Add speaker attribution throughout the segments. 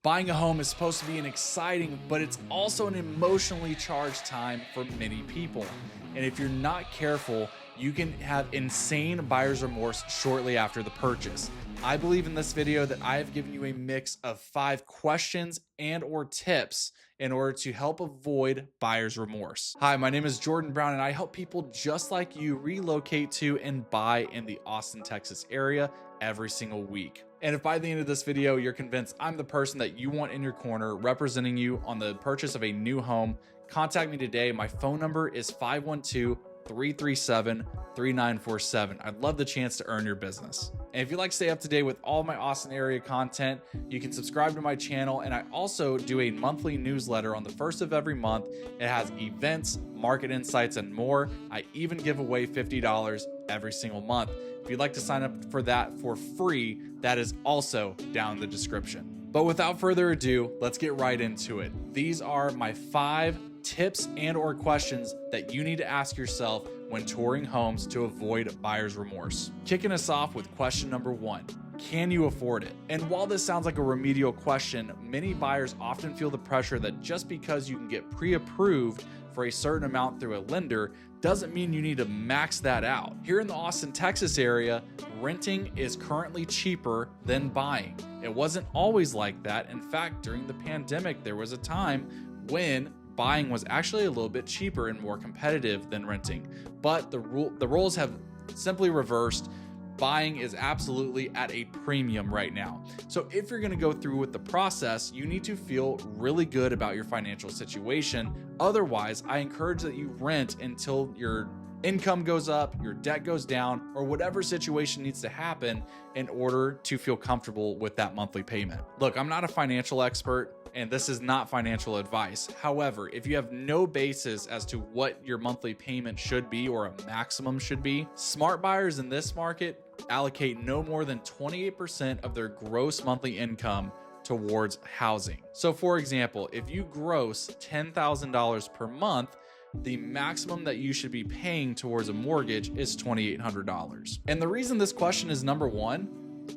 Speaker 1: Buying a home is supposed to be an exciting, but it's also an emotionally charged time for many people. And if you're not careful, you can have insane buyer's remorse shortly after the purchase. I believe in this video that I have given you a mix of 5 questions and or tips in order to help avoid buyer's remorse. Hi, my name is Jordan Brown and I help people just like you relocate to and buy in the Austin, Texas area every single week. And if by the end of this video, you're convinced I'm the person that you want in your corner representing you on the purchase of a new home, contact me today. My phone number is 512-337-3947. I'd love the chance to earn your business. And if you'd like to stay up to date with all my Austin area content, you can subscribe to my channel. And I also do a monthly newsletter on the first of every month. It has events, market insights, and more. I even give away $50 every single month. If you'd like to sign up for that for free, that is also down in the description. But without further ado, let's get right into it. These are my 5 tips and or questions that you need to ask yourself when touring homes to avoid buyer's remorse. Kicking us off with question number 1. Can you afford it? And while this sounds like a remedial question, many buyers often feel the pressure that just because you can get pre-approved for a certain amount through a lender doesn't mean you need to max that out. Here in the Austin, Texas area, renting is currently cheaper than buying. It wasn't always like that. In fact, during the pandemic, there was a time when buying was actually a little bit cheaper and more competitive than renting. But the roles have simply reversed. Buying is absolutely at a premium right now. So if you're going to go through with the process, you need to feel really good about your financial situation. Otherwise, I encourage that you rent until your income goes up, your debt goes down, or whatever situation needs to happen in order to feel comfortable with that monthly payment. Look, I'm not a financial expert, and this is not financial advice. However, if you have no basis as to what your monthly payment should be or a maximum should be, smart buyers in this market allocate no more than 28% of their gross monthly income towards housing. So for example, if you gross $10,000 per month, the maximum that you should be paying towards a mortgage is $2,800. And the reason this question is number 1,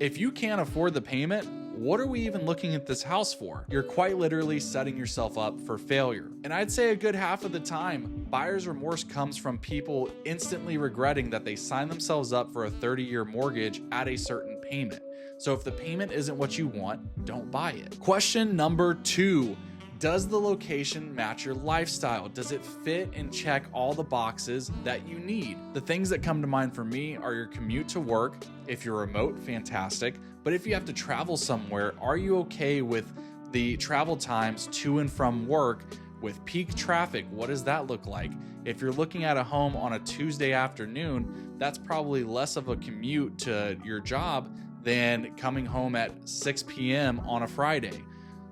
Speaker 1: if you can't afford the payment, what are we even looking at this house for? You're quite literally setting yourself up for failure. And I'd say a good half of the time, buyer's remorse comes from people instantly regretting that they signed themselves up for a 30-year mortgage at a certain payment. So if the payment isn't what you want, don't buy it. Question number 2. Does the location match your lifestyle? Does it fit and check all the boxes that you need? The things that come to mind for me are your commute to work. If you're remote, fantastic. But if you have to travel somewhere, are you okay with the travel times to and from work with peak traffic? What does that look like? If you're looking at a home on a Tuesday afternoon, that's probably less of a commute to your job than coming home at 6 p.m. on a Friday.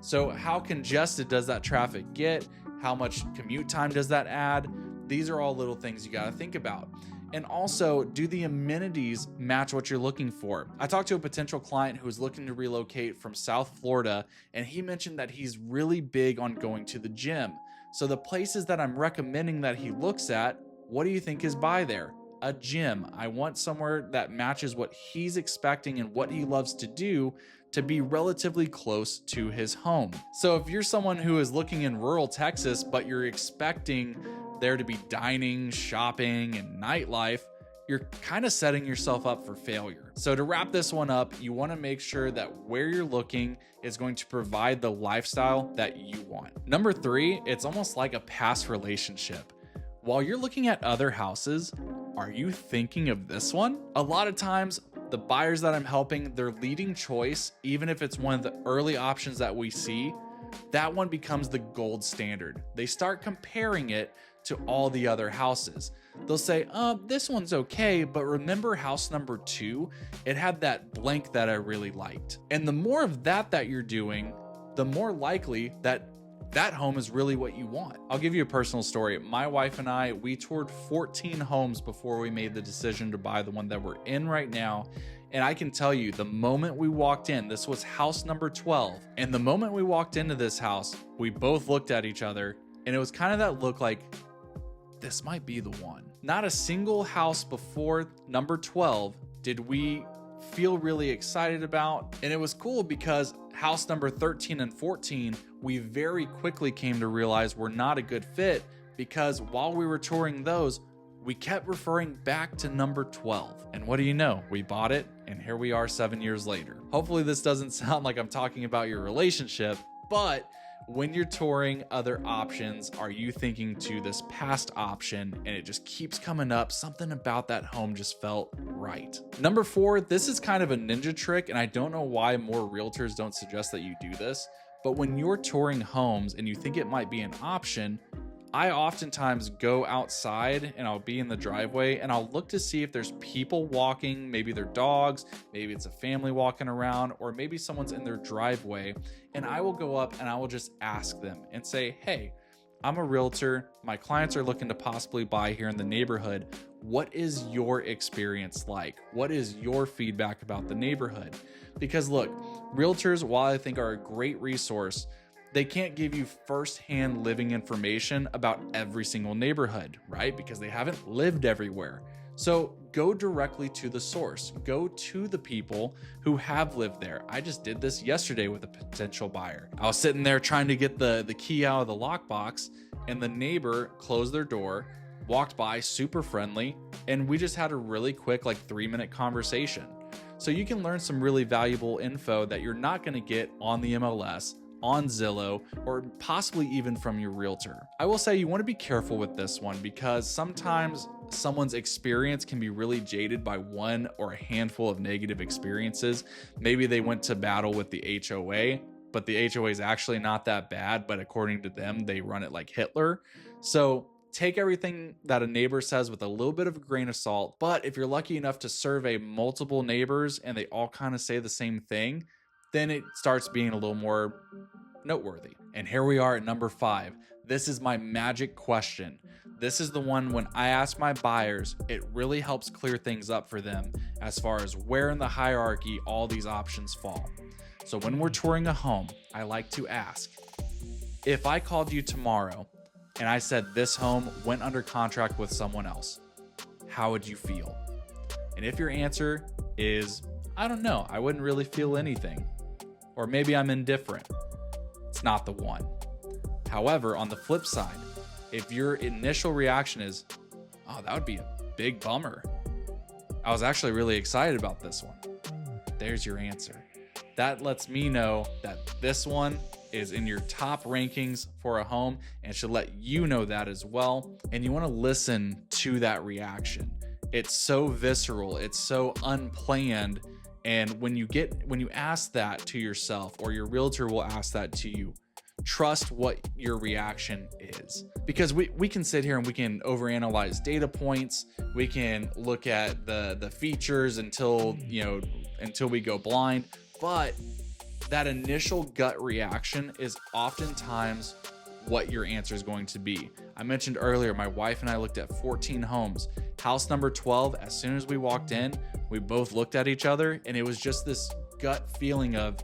Speaker 1: So how congested does that traffic get? How much commute time does that add? These are all little things you got to think about. And also, do the amenities match what you're looking for? I talked to a potential client who was looking to relocate from South Florida, and he mentioned that he's really big on going to the gym. So the places that I'm recommending that he looks at, what do you think is by there? A gym. I want somewhere that matches what he's expecting and what he loves to do to be relatively close to his home. So if you're someone who is looking in rural Texas, but you're expecting there to be dining, shopping, and nightlife, you're kind of setting yourself up for failure. So to wrap this one up, you want to make sure that where you're looking is going to provide the lifestyle that you want. Number 3, it's almost like a past relationship. While you're looking at other houses, are you thinking of this one? A lot of times, the buyers that I'm helping, their leading choice, even if it's one of the early options that we see, that one becomes the gold standard. They start comparing it to all the other houses. They'll say, this one's okay, but remember house number 2? It had that blank that I really liked. And the more of that you're doing, the more likely that home is really what you want. I'll give you a personal story. My wife and I, we toured 14 homes before we made the decision to buy the one that we're in right now. And I can tell you, the moment we walked in, this was house number 12. And the moment we walked into this house, we both looked at each other and it was kind of that look like, this might be the one. Not a single house before number 12 did we feel really excited about. And it was cool because house number 13 and 14, we very quickly came to realize were not a good fit, because while we were touring those, we kept referring back to number 12. And what do you know? We bought it, and here we are 7 years later. Hopefully this doesn't sound like I'm talking about your relationship, but when you're touring other options, are you thinking to this past option and it just keeps coming up? Something about that home just felt right. Number 4, this is kind of a ninja trick, and I don't know why more realtors don't suggest that you do this, but when you're touring homes and you think it might be an option, I oftentimes go outside and I'll be in the driveway and I'll look to see if there's people walking, maybe they're dogs, maybe it's a family walking around, or maybe someone's in their driveway, and I will go up and I will just ask them and say, hey, I'm a realtor. My clients are looking to possibly buy here in the neighborhood. What is your experience like? What is your feedback about the neighborhood? Because look, realtors, while I think are a great resource, they can't give you firsthand living information about every single neighborhood, right? Because they haven't lived everywhere. So go directly to the source. Go to the people who have lived there. I just did this yesterday with a potential buyer. I was sitting there trying to get the key out of the lockbox, and the neighbor closed their door, walked by, super friendly, and we just had a really quick, like 3-minute conversation. So you can learn some really valuable info that you're not gonna get on the MLS, on Zillow, or possibly even from your realtor. I will say you want to be careful with this one, because sometimes someone's experience can be really jaded by one or a handful of negative experiences. Maybe they went to battle with the HOA, but the HOA is actually not that bad, but according to them, they run it like Hitler. So take everything that a neighbor says with a little bit of a grain of salt. But if you're lucky enough to survey multiple neighbors and they all kind of say the same thing, then it starts being a little more noteworthy. And here we are at number 5. This is my magic question. This is the one when I ask my buyers, it really helps clear things up for them as far as where in the hierarchy all these options fall. So when we're touring a home, I like to ask, if I called you tomorrow and I said this home went under contract with someone else, how would you feel? And if your answer is, I don't know, I wouldn't really feel anything, or maybe I'm indifferent, it's not the one. However, on the flip side, if your initial reaction is, oh, that would be a big bummer, I was actually really excited about this one, there's your answer. That lets me know that this one is in your top rankings for a home, and should let you know that as well. And you want to listen to that reaction. It's so visceral, it's so unplanned. And when you ask that to yourself, or your realtor will ask that to you, trust what your reaction is. Because we can sit here and we can overanalyze data points. We can look at the features until we go blind. But that initial gut reaction is oftentimes what your answer is going to be. I mentioned earlier, my wife and I looked at 14 homes. House number 12, as soon as we walked in, we both looked at each other, and it was just this gut feeling of,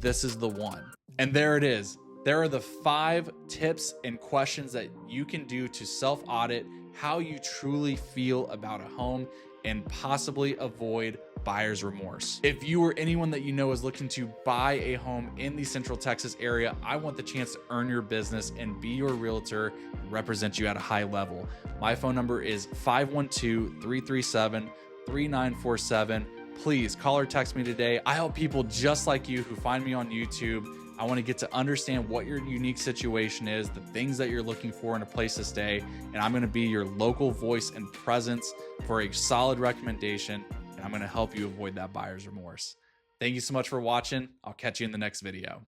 Speaker 1: this is the one. And there it is. There are the 5 tips and questions that you can do to self-audit how you truly feel about a home and possibly avoid buyer's remorse. If you or anyone that you know is looking to buy a home in the Central Texas area, I want the chance to earn your business and be your realtor and represent you at a high level. My phone number is 512-337-3947. Please call or text me today. I help people just like you who find me on YouTube. I want to get to understand what your unique situation is, the things that you're looking for in a place to stay, and I'm going to be your local voice and presence for a solid recommendation, and I'm going to help you avoid that buyer's remorse. Thank you so much for watching. I'll catch you in the next video.